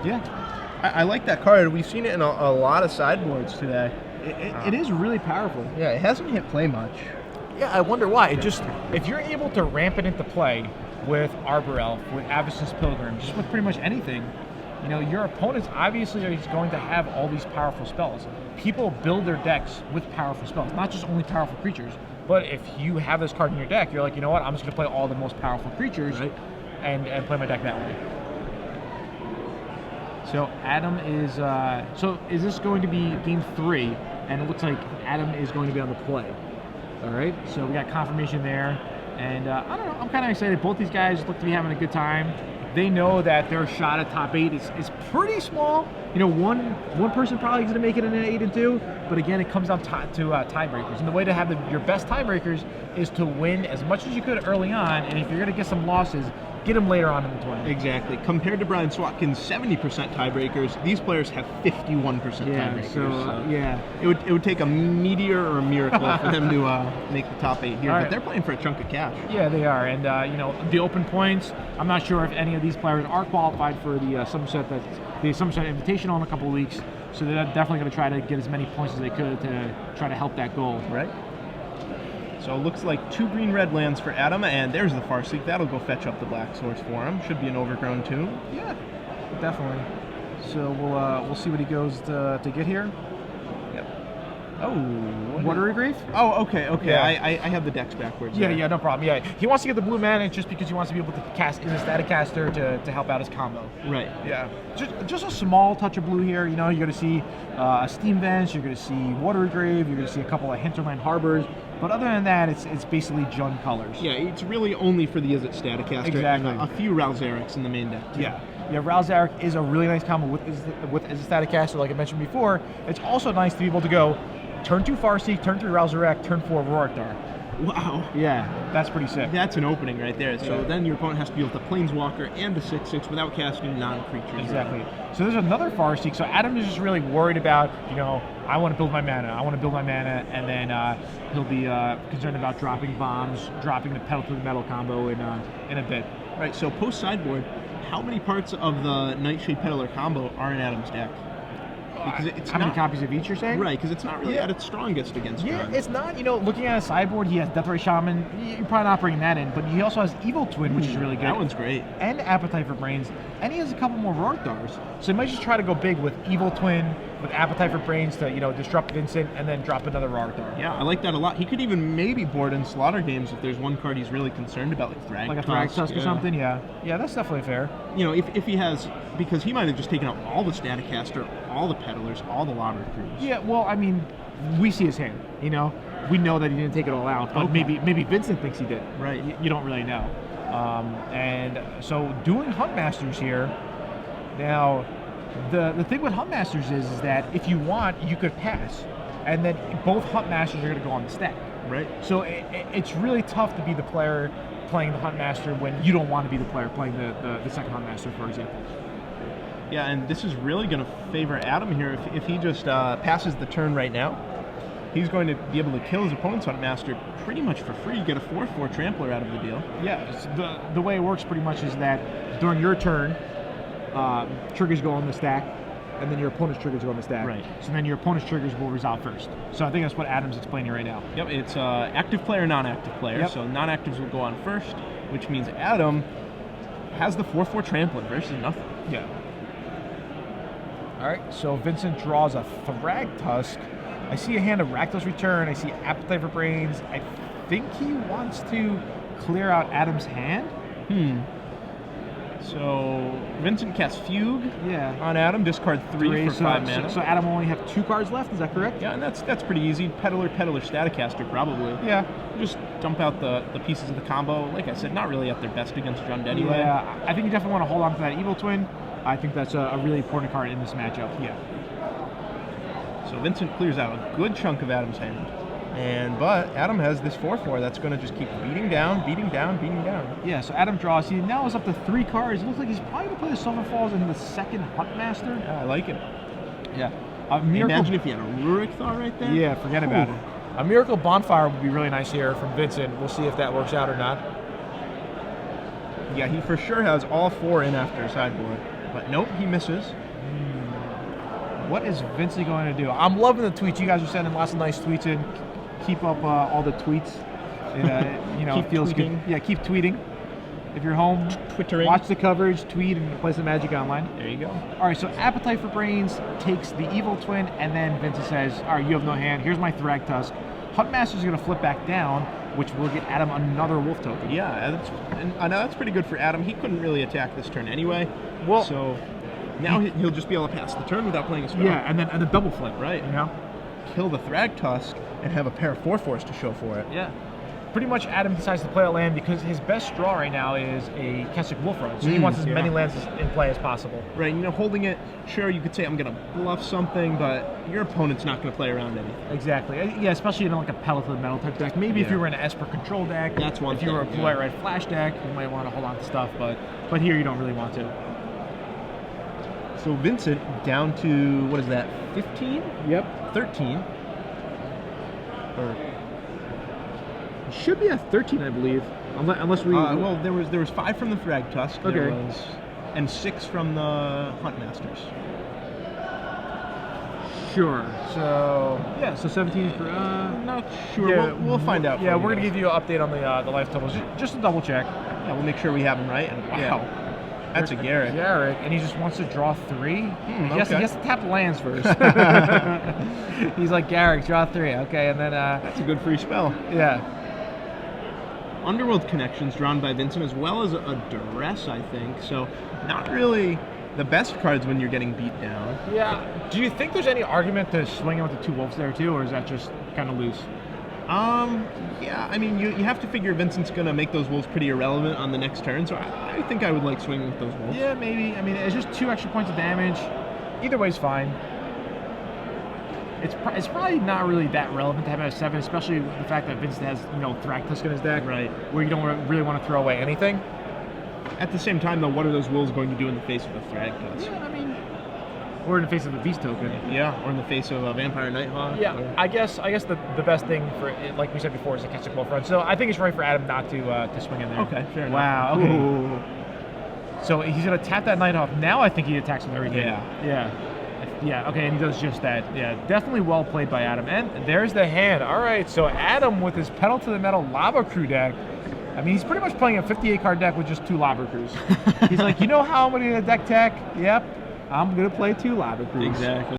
Yeah. I like that card. We've seen it in a lot of sideboards today. It is really powerful. Yeah, it hasn't hit play much. Yeah, I wonder why. It just, if you're able to ramp it into play with Arbor Elf, with Avacyn's Pilgrim, just with pretty much anything, you know, your opponents obviously are going to have all these powerful spells. People build their decks with powerful spells, not just only powerful creatures. But if you have this card in your deck, you're like, you know what, I'm just going to play all the most powerful creatures and play my deck that way. So Adam is, so is this going to be game 3? And it looks like Adam is going to be on the play. All right, so we got confirmation there. And I don't know, I'm kind of excited. Both these guys look to be having a good time. They know that their shot at top 8 is pretty small. You know, one person probably is going to make it in an 8 and 2, but again, it comes down to tiebreakers. And the way to have your best tiebreakers is to win as much as you could early on, and if you're going to get some losses, get them later on in the tournament. Exactly. Compared to Brian Swatkin's 70% tiebreakers, these players have 51% tiebreakers. So yeah, it would take a meteor or a miracle for them to make the top 8 here. But they're playing for a chunk of cash. Yeah, they are. And you know, the open points, I'm not sure if any of these players are qualified for the Somerset Invitational in a couple of weeks. So they're definitely going to try to get as many points as they could to try to help that goal. Right. So it looks like 2 green-red lands for Adam, and there's the Farseek. That'll go fetch up the black source for him. Should be an overgrown tomb. Yeah, definitely. So we'll see what he goes to get here. Yep. Oh, Watery Grave? Oh, okay. Yeah. I have the decks backwards. Yeah, no problem. Yeah, he wants to get the blue mana just because he wants to be able to cast in a static caster to help out his combo. Right. Yeah. Just a small touch of blue here. You know, you're going to see a Steam Vents, you're going to see Watery Grave, you're going to see a couple of Hinterland Harbors. But other than that, it's basically Jund colors. Yeah, it's really only for the Izzet Staticaster. Exactly. And a few Ralzarics in the main deck, too. Yeah. Yeah, Ralzaric is a really nice combo with Izzet Staticaster, like I mentioned before. It's also nice to be able to go turn 2 Farseek, turn 3 Ralzaric, turn 4 Rorikdar. Wow. Yeah, that's pretty sick. That's an opening right there. So then your opponent has to be able to Planeswalker and a 6/6 without casting non-creatures. Exactly. So there's another Farseek. So Adam is just really worried about, you know, I want to build my mana. And then he'll be concerned about dropping bombs, dropping the pedal to the metal combo in a bit. Right, so post-sideboard, how many parts of the Nightshade Peddler combo are in Adam's deck? Because it's How many copies of each, you're saying? Right, because it's not really at its strongest against Yeah, Jund. it's not. You know, looking at a sideboard, he has Deathray Shaman. You're probably not bringing that in, but he also has Evil Twin, which is really good. That one's great. And Appetite for Brains, and he has a couple more Rorikdars. So he might just try to go big with Evil Twin, with Appetite for Brains to, you know, disrupt Vincent, and then drop another Rorikdar. Yeah, I like that a lot. He could even maybe board in Slaughter Games if there's one card he's really concerned about, like Thrag Like a Thrag Tusk or something, yeah. Yeah, that's definitely fair. You know, if he has, because he might have just taken out all the Staticaster, all the Peddlers, all the Lobber Crews. Yeah, well, I mean, we see his hand, you know? We know that he didn't take it all out, but maybe Vincent thinks he did. Right. You don't really know. And so doing Huntmasters here, now, the thing with Huntmasters is that if you want, you could pass. And then both Huntmasters are going to go on the stack. Right. So it's really tough to be the player playing the Huntmaster when you don't want to be the player playing the second Huntmaster, for example. Yeah, and this is really going to favor Adam here. If he just passes the turn right now, he's going to be able to kill his opponent's Huntmaster pretty much for free. You get a 4/4 Trampler out of the deal. Yeah, the way it works pretty much is that during your turn, triggers go on the stack, and then your opponent's triggers go on the stack. Right. So then your opponent's triggers will resolve first. So I think that's what Adam's explaining right now. Yep, it's active player, non-active player. Yep. So non-actives will go on first, which means Adam has the 4/4 Trampler versus nothing. Yeah. All right, so Vincent draws a Thrag Tusk. I see a hand of Rakdos Return. I see Appetite for Brains. I think he wants to clear out Adam's hand. So Vincent casts Fugue on Adam, discard 3 for 5 mana. So Adam only have 2 cards left, is that correct? Yeah, and that's pretty easy. Peddler, Staticaster, probably. Yeah. Just dump out the pieces of the combo. Like I said, not really at their best against Jund anyway. Yeah, I think you definitely want to hold on to that Evil Twin. I think that's a really important card in this matchup. Yeah. So Vincent clears out a good chunk of Adam's hand. But Adam has this 4/4 that's going to just keep beating down. Yeah, so Adam draws. He now is up to 3 cards. It looks like he's probably going to play the Silver Falls in the second Huntmaster. Yeah, I like it. Yeah. Imagine if he had a Rurikthar right there. Yeah, forget about it. A Miracle Bonfire would be really nice here from Vincent. We'll see if that works out or not. Yeah, he for sure has all 4 in after sideboard. But nope, he misses. What is Vincent going to do? I'm loving the tweets. You guys are sending lots of nice tweets in. Keep up all the tweets. It, Keep feels tweeting. good. Yeah, keep tweeting. If you're home, Twittering. watch the coverage, tweet, and play some Magic Online. There you go. All right, so Appetite for Brains takes the Evil Twin, and then Vincent says, all right, you have no hand. Here's my Thrag Tusk. Huntmaster's going to flip back down, which will get Adam another Wolf token. Yeah, I know that's pretty good for Adam. He couldn't really attack this turn anyway. Well, so now he'll just be able to pass the turn without playing a spell. yeah, and then double flip, Right. You know? Kill the Thrag Tusk and have a pair of 4/4s to show for it. Yeah. Pretty much Adam decides to play a land because his best draw right now is a Keswick Wolf Run. So he wants as many lands in play as possible. Right, holding it, sure, you could say I'm going to bluff something, but your opponent's not going to play around anything. Exactly. Yeah, especially in like a Pellet to the Metal type deck. Maybe if you were in an Esper control deck. That's one If you were a thing, Blue White Red Flash deck, you might want to hold on to stuff, but here you don't really want to. So Vincent down to, what is that, 15? Yep. 13. Or Should be at 13, I believe. Unless we... well, there was 5 from the Thrag Tusk. Okay. There was, and 6 from the Huntmasters. Sure. So, yeah, so 17 for... Not sure. Yeah, We'll find out. Yeah, for you we're going to guys. give you an update on the life totals, just to double check. Yeah, we'll make sure we have them right. And wow, Yeah. that's a Garrick. Garrick, and he just wants to draw 3. He has okay. to tap the lands first. He's like, Garrick, draw 3. Okay, and then... That's a good free spell. yeah. Underworld Connections drawn by Vincent, as well as a Duress, I think. So not really the best cards when you're getting beat down. Yeah. Do you think there's any argument to swinging with the 2 wolves there too, or is that just kind of loose? Yeah, I mean, you have to figure Vincent's going to make those wolves pretty irrelevant on the next turn, so I think I would like swinging with those wolves. Yeah, maybe. I mean, it's just 2 extra points of damage. Either way's fine. It's probably not really that relevant to have it at 7, especially the fact that Vincent has, Thrag Tusk in his deck. Right. Where you don't really want to throw away anything. At the same time, though, what are those wolves going to do in the face of a Thrag Tusk? Yeah, I mean... Or in the face of a Beast token. Yeah, or in the face of a Vampire Nighthawk. Yeah, or... I guess the best thing for it, like we said before, is a Keswick Wolf Run. So I think it's right for Adam not to swing in there. Okay, fair enough. Wow. Okay. Ooh. So he's gonna tap that Nighthawk. Now I think he attacks with everything. Yeah. Okay, and he does just that. Yeah, definitely well played by Adam. And there's the hand. All right. So Adam with his Pedal to the Metal Lava Crew deck. I mean, he's pretty much playing a 58 card deck with just 2 Lava Crews. He's like, how I'm gonna deck tech? Yep. I'm gonna play 2 Lava Crews. Exactly.